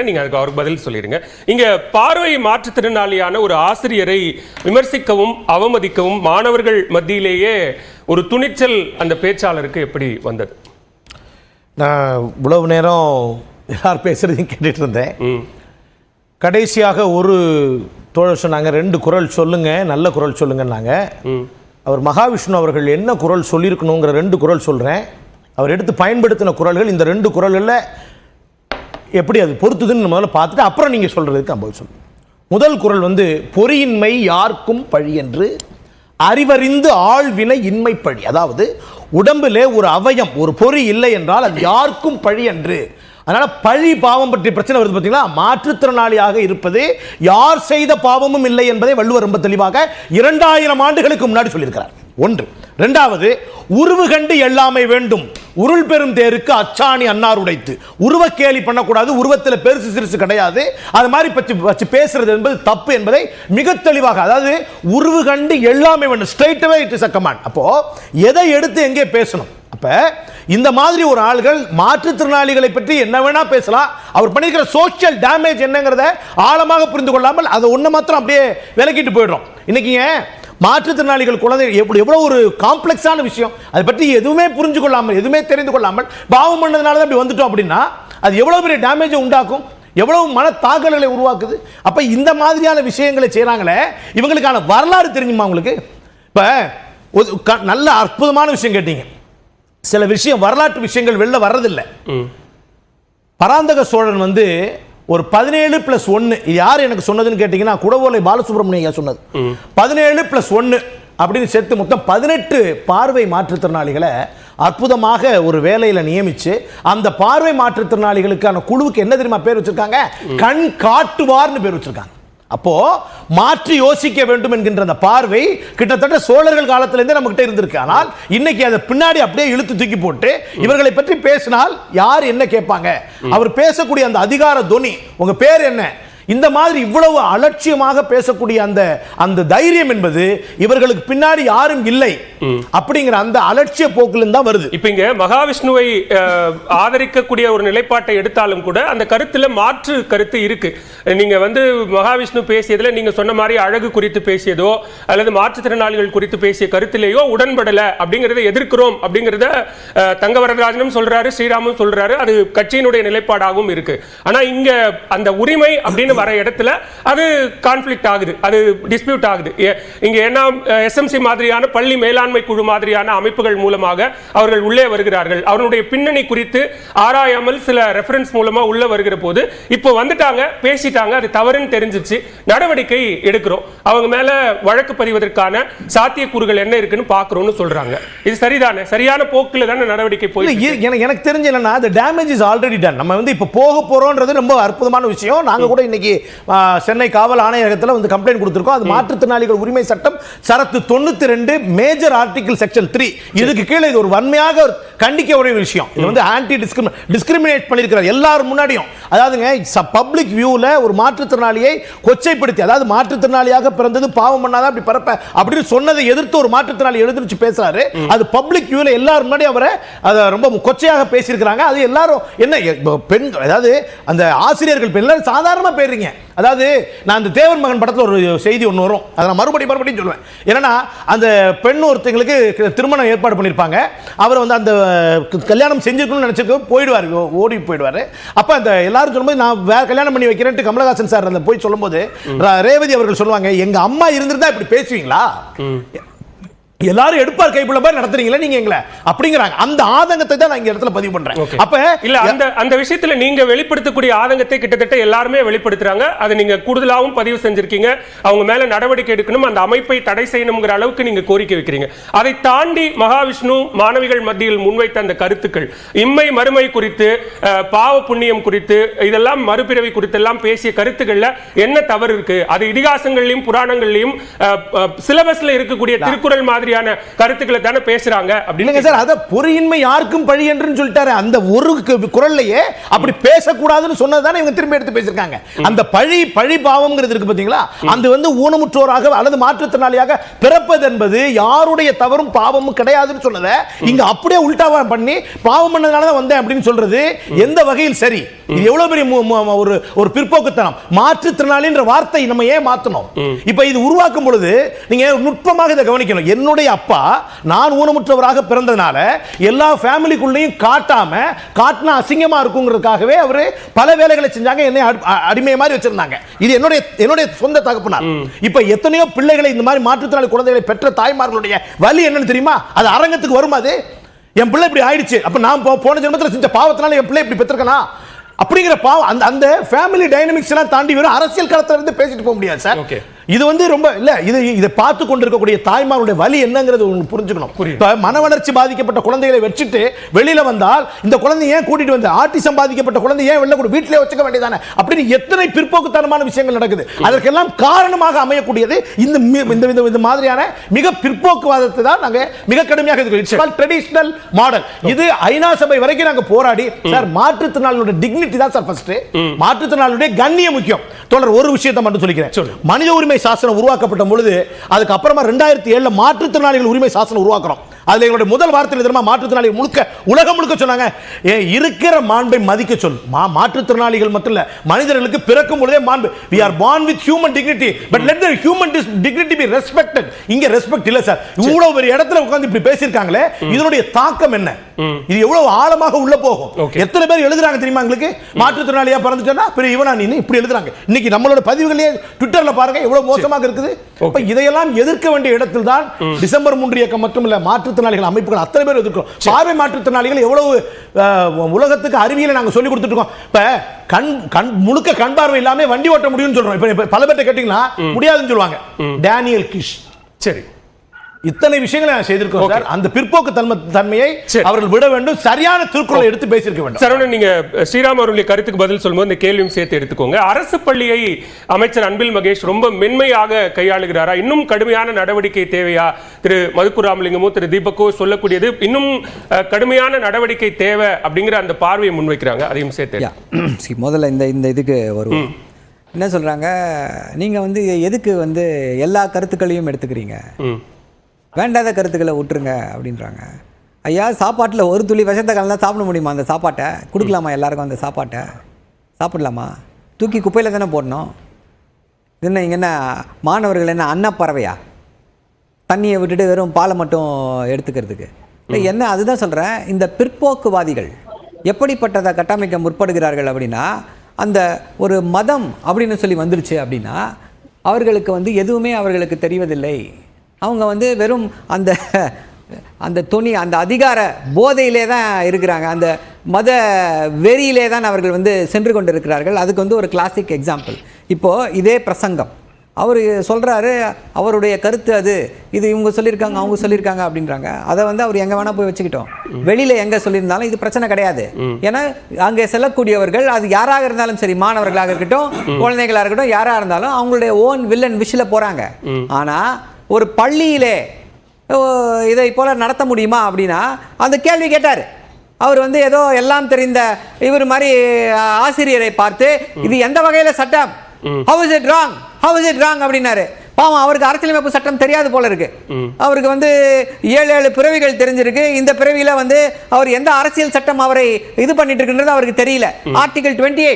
நீங்க அதுக்கு அவருக்கு பதில் சொல்லிடுங்க. இங்க பார்வை மாற்றுத்திறனாளியான ஒரு ஆசிரியரை விமர்சிக்கவும் அவமதிக்கவும் மாணவர்கள் மத்தியிலேயே ஒரு துணிச்சல் அந்த பேச்சாளருக்கு எப்படி வந்தது? நான் இவ்வளவு நேரம் எல்லாரும் பேசுறதையும் கேட்டுட்டு இருந்தேன். கடைசியாக ஒரு தோழர் சொன்னாங்க, 2 குரல் சொல்லுங்க, நல்ல குரல் சொல்லுங்கன்னாங்க. அவர் மகாவிஷ்ணு அவர்கள் என்ன குரல் சொல்லியிருக்கணுங்கிற 2 குரல் சொல்றேன். அவர் எடுத்து பயன்படுத்தின குரல்கள் இந்த 2 குரல்களில் எப்படி அது பொறுத்துதுன்னு முதல்ல பார்த்துட்டு அப்புறம் நீங்கள் சொல்கிறதுக்கு நான் பதில் சொல்லுவேன். முதல் குரல் பொறியின்மை யாருக்கும் பழி என்று அறிவறிந்து ஆழ்வினை இன்மை பழி. அதாவது உடம்பிலே ஒரு அவயம் ஒரு பொறி இல்லை என்றால் அது யாருக்கும் பழி என்று. அதனால பழி பாவம் பற்றிய பிரச்சனை வருது பார்த்தீங்களா. மாற்றுத்திறனாளியாக இருப்பது யார் செய்த பாவமும் இல்லை என்பதை வள்ளுவர் ரொம்ப தெளிவாக 2000 ஆண்டுகளுக்கு முன்னாடி சொல்லியிருக்கிறார். ஒன்று. இரண்டாவது, உருவு கண்டு எல்லாமே வேண்டும், உருள் பெரும் தேருக்கு அச்சாணி அன்னார் உடைத்து. உருவ கேலி பண்ணக்கூடாது, உருவத்தில் பெருசு சிறுசு கிடையாது, அது மாதிரி பற்றி பேசுறது என்பது தப்பு என்பதை மிக தெளிவாக, அதாவது உருவு கண்டு எல்லாமே வேண்டும், straight away it is a command. அப்போ எதை எடுத்து எங்கே பேசணும்? அப்ப இந்த மாதிரி ஒரு ஆள்கள் மாற்றுத்திறனாளிகளை பற்றி என்ன வேணா பேசலாம், அவர் பண்ணிருக்கிற சோஷியல் டேமேஜ் என்னங்கிறத ஆழமாக புரிந்து கொள்ளாமல் அதை ஒன்று மாத்திரம் அப்படியே விலக்கிட்டு போயிடுறோம். இன்னைக்கு மாற்றுத்திறனாளிகள் குழந்தை எவ்வளவு ஒரு காம்ப்ளெக்ஸான விஷயம், அதை பற்றி எதுவுமே புரிஞ்சு கொள்ளாமல் எதுவுமே தெரிந்து கொள்ளாமல் பாவம் பண்ணதுனால தான் அப்படி வந்துட்டோம் அப்படின்னா அது எவ்வளவு பெரிய டேமேஜை உண்டாக்கும், எவ்வளவு மன தாக்கல்களை உருவாக்குது. அப்ப இந்த மாதிரியான விஷயங்களை செய்யறாங்களே, இவங்களுக்கான வரலாறு தெரிஞ்சுமா உங்களுக்கு? இப்ப நல்ல அற்புதமான விஷயம் கேட்டீங்க. சில விஷயம் வரலாற்று விஷயங்கள் வெளில வர்றதில்லை. பராந்தக சோழன் ஒரு 17+1 யார் எனக்கு சொன்னதுன்னு கேட்டீங்கன்னா குடவோலை பாலசுப்ரமணியம் சொன்னது. 17+1 அப்படின்னு சேர்த்து மொத்தம் 18 பார்வை மாற்றுத்திறனாளிகளை அற்புதமாக ஒரு வேலையில நியமிச்சு அந்த பார்வை மாற்றுத்திறனாளிகளுக்கான குழுவுக்கு என்ன தெரியுமா பேர் வச்சிருக்காங்க? கண் காட்டுவார்னு பேர் வச்சிருக்காங்க. அப்போ மாற்றி யோசிக்க வேண்டும் என்கின்ற அந்த பார்வை கிட்டத்தட்ட சோழர்கள் காலத்திலிருந்தே நம்ம கிட்ட இருந்திருக்கு. ஆனால் இன்னைக்கு அதை பின்னாடி அப்படியே இழுத்து தூக்கி போட்டு இவர்களை பற்றி பேசினால் யார் என்ன கேட்பாங்க? அவர் பேசக்கூடிய அந்த அதிகார துணி, உங்க பேர் என்ன, இந்த மாதிரி இவ்வளவு அலட்சியமாக பேசக்கூடிய அந்த தைரியம் என்பது இவர்களுக்கு பின்னாடி யாரும் இல்லை அப்படிங்கிற அந்த அலட்சிய போக்கிலிருந்து தான் வருது. இப்ப இங்க மகாவிஷ்ணுவை ஆதரிக்கக்கூடிய ஒரு நிலைப்பாட்டை எடுத்தாலும் கூட அந்த கருத்துல மாற்று கருத்து இருக்கு. நீங்க மகாவிஷ்ணு பேசியதுல நீங்க சொன்ன மாதிரி அழகு குறித்து பேசியதோ அல்லது மாற்றுத்திறனாளிகள் குறித்து பேசிய கருத்திலேயோ உடன்படல அப்படிங்கறத எதிர்க்கிறோம் அப்படிங்கறத தங்கவரதராஜனும் சொல்றாரு, ஸ்ரீராமும் சொல்றாரு. அது கட்சியினுடைய நிலைப்பாடாகவும் இருக்கு. ஆனா இங்க அந்த உரிமை அப்படின்னு வர இடத்துல அது கான்ஃப்ளிக்ட் ஆகுது, அது டிஸ்பியூட் ஆகுது. இங்க என்ன எஸ்எம்சி மாதிரியான பள்ளி மேலாண்மை குழு மாதிரியான அமைப்புகள் மூலமாக அவர்கள் உள்ளே வருகிறார்கள். அவருடைய பின்னணி குறித்து ஆராயாமல் சில ரெஃபரன்ஸ் மூலமா உள்ள வருகிற போது இப்போ வந்துட்டாங்க, பேசிட்டாங்க, அது தவறுன்னு தெரிஞ்சிச்சு, நடவடிக்கை எடுக்கிறோம், அவங்க மேல வழக்கு பதிவதற்கான சாத்தியக்கூறுகள் என்ன இருக்குன்னு பாக்குறோம்னு சொல்றாங்க. இது சரிதானே? சரியான போக்குல தானே நடவடிக்கை போய் எனக்கு தெரிஞ்ச என்னன்னா the damage is already done. நம்ம இப்ப போக போறோம்ன்றது ரொம்ப அற்புதமான விஷயம். நாங்க கூட இன்னைக்கு சென்னை காவல் ஆணையரகத்தில் கம்ப்ளைண்ட் கொடுத்திருக்கோம். அது மாற்றுத்திறனாளிகள் உரிமை சட்டம் சரத்து 92 மேஜர் ஆர்டிகிள் செக்ஷன் 3 இதுக்கு கீழே இது ஒரு வன்மையாக கண்டிக்க ஒரு விஷயம். இது ஆன்டி டிஸ்கிரிமினேட் பண்ணிருக்கிறார் எல்லாரும் முன்னாடியும். அதாவதுங்க பப்ளிக் வியூல ஒரு மாற்றுத்திறனாளியை கொச்சைப்படுத்தி, அதாவது மாற்றுத்திறனாளியாக பிறந்தது பாவம் பண்ணாத அப்படி பரப்ப அப்படின்னு சொன்னதை எதிர்த்து ஒரு மாற்றுத்திறனாளி எழுந்திருச்சு பேசுறாரு. அது பப்ளிக் வியூல எல்லாரும் முன்னாடி அவரை அதை ரொம்ப கொச்சையாக பேசியிருக்கிறாங்க. அது எல்லாரும் என்ன பெண், அதாவது அந்த ஆசிரியர்கள் எல்லாரும் சாதாரணமா பேர். அதாவது நான் அந்த தேவன் மகன் படத்தில் ஒரு செய்தி ஒன்று வரும், அதை நான் மறுபடியும் சொல்லுவேன். என்னன்னா அந்த பெண் ஒருத்தங்களுக்கு திருமணம் ஏற்பாடு பண்ணியிருப்பாங்க. அவர் அந்த கல்யாணம் செஞ்சிருக்கணும்னு நினைச்சிருக்க போயிடுவார், ஓடி போயிடுவார். அப்போ அந்த எல்லாரும் சொல்லும்போது நான் வேற கல்யாணம் பண்ணி வைக்கிறேன்ட்டு கமலஹாசன் சார் அந்த போய் சொல்லும்போது ரேவதி அவர்கள் சொல்லுவாங்க, எங்க அம்மா இருந்திருந்தா இப்படி பேசுவீங்களா, எல்லாரும் எடுப்பார் கைப்புள்ள மாதிரி நடத்துறீங்களா நீங்க எங்களை அப்படிங்கறாங்க. அந்த ஆதங்கத்தை தான் நான் இந்த இடத்துல பதிவு பண்றேன். அப்ப இல்ல அந்த விஷயத்துல நீங்க வெளிப்படுத்தக்கூடிய ஆதங்கத்தை கிட்டத்தட்ட எல்லாருமே வெளிப்படுத்துறாங்க. அதை நீங்க கூடுதலாகவும் பதிவு செஞ்சிருக்கீங்க. அவங்க மேல நடவடிக்கை எடுக்கணும், அந்த அமைப்பை தடை செய்யணும்ங்கிற அளவுக்கு நீங்க கோரிக்கை வைக்கிறீங்க. அதை தாண்டி மகாவிஷ்ணு மாணவிகள் மத்தியில் முன்வைத்த அந்த கருத்துக்கள், இம்மை மறுமை குறித்து, பாவ புண்ணியம் குறித்து, இதெல்லாம் மறுபிறவி குறித்து எல்லாம் பேசிய கருத்துக்கள்ல என்ன தவறு இருக்கு? அது இதிகாசங்கள்லயும் புராணங்கள்லயும் சிலபஸ்ல இருக்கக்கூடிய திருக்குறள் மாதிரி மாதிரியான கருத்துக்களை தானே பேசுறாங்க அப்படின்னு சார். அத பொறியின்மை யாருக்கும் பழி என்று சொல்லிட்டாரு. அந்த ஒரு குரல்லையே அப்படி பேசக்கூடாதுன்னு சொன்னதுதானே இவங்க திரும்ப எடுத்து பேசிருக்காங்க. அந்த பழி பாவம்ங்கிறது இருக்கு பாத்தீங்களா, அந்த ஊனமுற்றோராக அல்லது மாற்றுத்திறனாளியாக பிறப்பது என்பது யாருடைய தவறும் பாவமும் கிடையாதுன்னு சொன்னதை இங்க அப்படியே உல்டாவா பண்ணி பாவம் பண்ணதுனால தான் வந்தேன் அப்படின்னு சொல்றது எந்த வகையில் சரி? இது எவ்வளவு பெரிய ஒரு பிற்போக்குத்தனம். மாற்றுத்திறனாளின்ற வார்த்தை நம்ம ஏன் மாத்தணும்? இப்ப இது உருவாக்கும் பொழுது நீங்க நுட்பமாக இதை கவனிக்கணும். என்னுடைய அப்பா நான் ஊனமுற்றவராக பிறந்ததுனால எல்லா ஃபேமிலிக்குள்ளேயும் காட்டினா அசிங்கமா இருக்குங்கிறதுக்காகவே அவரு பல வேலைகளை செஞ்சாங்க, என்னை அடிமை மாதிரி வச்சிருந்தாங்க. இது என்னுடைய சொந்த தகப்பனார். இப்ப எத்தனையோ பிள்ளைகளை இந்த மாதிரி மாற்றுத்திறனாளி குழந்தைகளை பெற்ற தாய்மார்களுடைய வலி என்னன்னு தெரியுமா? அது அரங்கத்துக்கு வரும். அது என் பிள்ளை இப்படி ஆயிடுச்சு, அப்ப நான் போன ஜென்மத்தில் செஞ்ச பாவத்தினால என் பிள்ளை இப்படி பெற்றிருக்கனா அப்படிங்கிற பாவம். அந்த ஃபேமிலி டைனமிக்ஸ் எல்லாம் தாண்டி வெறும் அரசியல் களத்துல இருந்து பேசிட்டு போக முடியாது சார். இது ரொம்ப இல்ல, இதை பார்த்து கொண்டிருக்கக்கூடிய தாய்மாருடைய வலி என்னங்கிறது புரிஞ்சுக்கணும். இப்ப மன வளர்ச்சி பாதிக்கப்பட்ட குழந்தைகளை வச்சுட்டு வெளியில வந்தால் இந்த குழந்தை ஏன் கூட்டிட்டு வந்து ஆட்டிசம் பாதிக்கப்பட்ட குழந்தை ஏன் வெளில கூட வீட்டிலே வச்சுக்க வேண்டியதானே அப்படின்னு எத்தனை பிற்போக்குத்தனமான விஷயங்கள் நடக்குது. அதற்கெல்லாம் காரணமாக அமையக்கூடியது இந்த மாதிரியான மிக பிற்போக்குவாதத்தை தான் நாங்க மிக கடுமையாக எதிர்க்கிறோம். ட்ரெடிஷனல் மாடல் இது ஐநா சபை வரைக்கும் நாங்க போராடி சார், மாற்றுத்திறனாளியோட டிக்னிட்டி தான் சார் ஃபர்ஸ்ட், மாற்றுத்திறனாளியோட கண்ணியம் முக்கியம். தொடர் ஒரு விஷயத்தை மட்டும் சொல்லிக்கிறேன். மனித உரிமை சாசனம் உருவாக்கப்பட்ட பொழுது அதுக்கு அப்புறமா 2007 மாற்றுத்திறனாளிகள் உரிமை சாசனம் உருவாக்குறோம். அதுல எங்களுடைய முதல் வார்த்தையில் தெரியுமா, மாற்றுத்திறனாளிகள் உலகம் முழுக்க சொன்னாங்க, இருக்கிற மாண்பை மதிக்க சொல். மாற்றுத்திறனாளிகள் மட்டும் இல்ல, மனிதர்களுக்கு பிறக்கும் பொழுதே மாண்பு. we are born with human dignity but let the human dignity be respected. இங்க ரெஸ்பெக்ட் இல்ல சார். இவ்வளவு பெரிய இடத்துல உட்கார்ந்து இப்படி பேசியிருக்காங்களே, இதனுடைய தாக்கம் என்ன? இது எவ்வளவு ஆழமாக உள்ள போகும்? எத்தனை பேர் எழுதுறாங்க தெரியுமா? உங்களுக்கு மாற்றுத்திறனாளியா பிறந்துட்டா பெரிய இவனா நீ இப்படி எழுதுறாங்க. இன்னைக்கு நம்மளோட பதிவுகளே ட்விட்டர்ல பாருங்க எவ்வளவு மோசமாக இருக்குது. இதையெல்லாம் எதிர்க்க வேண்டிய இடத்தில் தான் டிசம்பர் 3 இயக்கம் மட்டும் இல்ல, மாற்றுத்திறனாளிகள் அமைப்புகள் அத்தனை பேர் எதிர்க்கிறோம். பார்வை மாற்றுத்திறனாளிகள் எவ்வளவு உலகத்துக்கு அறிவியலை நாங்க சொல்லி கொடுத்துட்டு இருக்கோம். இப்ப முழுக்க கண் பார்வை இல்லாம வண்டி ஓட்ட முடியும்னு சொல்றோம். இப்ப பல பேர்ட்ட கேட்டீங்கன்னா முடியாதுன்னு சொல்லுவாங்க. டேனியல் கிஷ், சரி, இத்தனை விஷயங்களை செய்திருக்கோம் சார். அந்த பிற்போக்கு தன்மையை அவர்கள் விட வேண்டும். சரியான திருக்குறளை எடுத்து பேசியிருக்க வேண்டும். சரவணன், நீங்க ஸ்ரீராம் அவர்களுடைய கருத்துக்கு பதில் சொல்லும்போது இந்த கேள்வியும் சேர்த்து எடுத்துக்கோங்க. அரசு பள்ளியை அமைச்சர் அன்பில் மகேஷ் ரொம்ப மென்மையாக கையாளுகிறாரா? இன்னும் கடுமையான நடவடிக்கை தேவையா? திரு மதுக்கூர் ராமலிங்கமோ திரு தீபக்கோ சொல்லக்கூடியது இன்னும் கடுமையான நடவடிக்கை தேவை அப்படிங்கிற அந்த பார்வையை முன்வைக்கிறாங்க. அதையும் சேர்த்து முதல்ல இந்த இதுக்கு வருவோம். என்ன சொல்றாங்க, நீங்க எதுக்கு எல்லா கருத்துக்களையும் எடுத்துக்கிறீங்க, வேண்டாத கருத்துக்களை விட்டுருங்க அப்படின்றாங்க. ஐயா, சாப்பாட்டில் ஒரு துளி விஷத்தை கலந்தா சாப்பிட முடியுமா? அந்த சாப்பாட்டை கொடுக்கலாமா? எல்லாருக்கும் அந்த சாப்பாட்டை சாப்பிடலாமா? தூக்கி குப்பையில் தானே போடணும். என்ன இங்கே என்ன மாணவர்கள் என்ன அன்னப்பறவையா? தண்ணியை விட்டுட்டு வெறும் பாலை மட்டும் எடுத்துக்கிறதுக்கு என்ன? அதுதான் சொல்கிறேன். இந்த பிற்போக்குவாதிகள் எப்படிப்பட்டதை கட்டமைக்க முற்படுகிறார்கள் அப்படின்னா, அந்த ஒரு மதம் அப்படின்னு சொல்லி வந்துருச்சு அப்படின்னா அவர்களுக்கு எதுவுமே அவர்களுக்கு தெரிவதில்லை. அவங்க வெறும் அந்த துணி அந்த அதிகார போதையிலே தான் இருக்கிறாங்க. அந்த மத வெறியிலே தான் அவர்கள் சென்று கொண்டு இருக்கிறார்கள். அதுக்கு ஒரு கிளாசிக் எக்ஸாம்பிள். இப்போது இதே பிரசங்கம் அவர் சொல்கிறாரு, அவருடைய கருத்து அது, இது இவங்க சொல்லியிருக்காங்க அவங்க சொல்லியிருக்காங்க அப்படின்றாங்க. அதை அவர் எங்கே வேணால் போய் வச்சுக்கிட்டோம். வெளியில் எங்கே சொல்லியிருந்தாலும் இது பிரச்சனை கிடையாது. ஏன்னா அங்கே செல்லக்கூடியவர்கள் அது யாராக இருந்தாலும் சரி, மாணவர்களாக இருக்கட்டும், குழந்தைகளாக இருக்கட்டும், யாராக இருந்தாலும் அவங்களுடைய ஓன் வில் அண்ட் விஷில் போகிறாங்க. ஆனால் ஒரு பள்ளியிலே இதை போல நடத்த முடியுமா அப்படின்னா அந்த கேள்வி கேட்டார். அவர் ஏதோ எல்லாம் தெரிந்த இவர் மாதிரி ஆசிரியரை பார்த்து இது எந்த வகையில் சட்டம், how is it wrong அப்படின்னாரு. பாவம், அவருக்கு அரசியலமைப்பு சட்டம் தெரியாது போல இருக்கு. அவருக்கு 7 பிறவிகள் தெரிஞ்சிருக்கு. இந்த பிறவியில அவர் எந்த அரசியல் சட்டம் அவரை இது பண்ணிட்டு இருக்குன்றது அவருக்கு தெரியல. ஆர்டிகல் 28